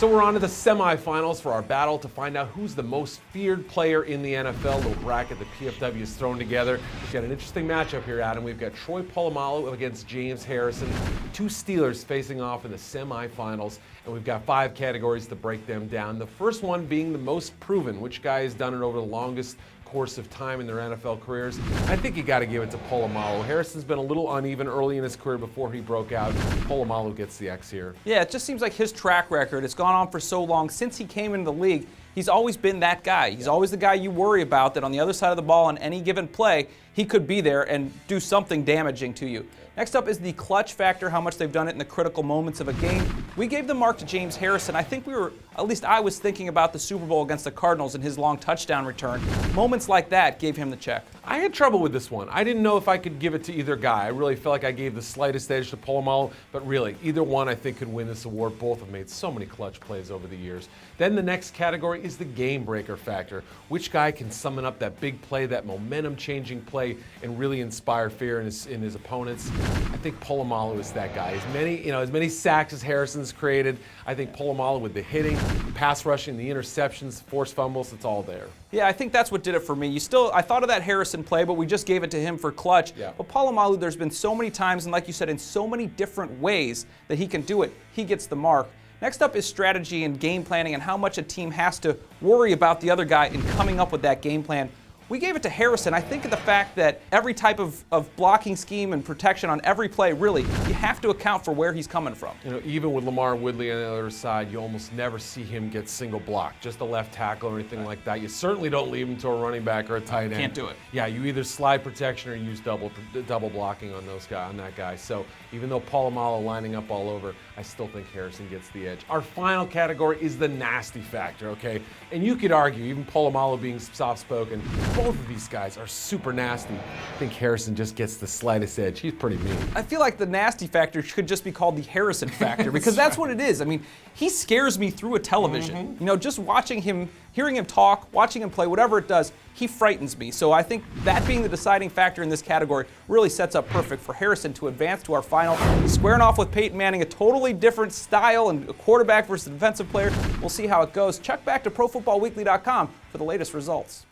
So we're on to the semifinals for our battle to find out who's the most feared player in the NFL. Little bracket the PFW has thrown together. We've got an interesting matchup here, Adam. We've got Troy Polamalu against James Harrison. Two Steelers facing off in the semifinals, and we've got 5 categories to break them down. The first one being the most proven. Which guy has done it over the longest course of time in their NFL careers? I think you got to give it to Polamalu. Harrison's been a little uneven early in his career before he broke out. Polamalu gets the X here. Yeah, it just seems like his track record, it's gone on for so long. Since he came into the league, he's always been that guy. He's always the guy you worry about, that on the other side of the ball on any given play, he could be there and do something damaging to you. Next up is the clutch factor, how much they've done it in the critical moments of a game. We gave the mark to James Harrison. I think at least I was thinking about the Super Bowl against the Cardinals and his long touchdown return. Moments like that gave him the check. I had trouble with this one. I didn't know if I could give it to either guy. I really felt like I gave the slightest edge to Polamalu, but really, either one I think could win this award. Both have made so many clutch plays over the years. Then the next category is the game breaker factor. Which guy can summon up that big play, that momentum-changing play, and really inspire fear in his opponents? I think Polamalu is that guy. As many sacks as Harrison's created, I think Polamalu with the hitting, pass rushing, the interceptions, forced fumbles, it's all there. Yeah, I think that's what did it for me. I thought of that Harrison play, but we just gave it to him for clutch. Yeah. But Polamalu, there's been so many times, and like you said, in so many different ways that he can do it. He gets the mark. Next up is strategy and game planning and how much a team has to worry about the other guy in coming up with that game plan. We gave it to Harrison. I think of the fact that every type of blocking scheme and protection on every play, really, you have to account for where he's coming from. Even with Lamar Woodley on the other side, you almost never see him get single block, just a left tackle or anything like that. You certainly don't leave him to a running back or a tight end. Can't do it. Yeah, you either slide protection or use double blocking on that guy. So even though Polamalu lining up all over, I still think Harrison gets the edge. Our final category is the nasty factor, okay? And you could argue, even Polamalu being soft-spoken, both of these guys are super nasty. I think Harrison just gets the slightest edge. He's pretty mean. I feel like the nasty factor should just be called the Harrison factor because that's what it is. I mean, he scares me through a television. Just watching him, hearing him talk, watching him play, whatever it does, he frightens me. So I think that being the deciding factor in this category really sets up perfect for Harrison to advance to our final. Squaring off with Peyton Manning, a totally different style and a quarterback versus a defensive player. We'll see how it goes. Check back to ProFootballWeekly.com for the latest results.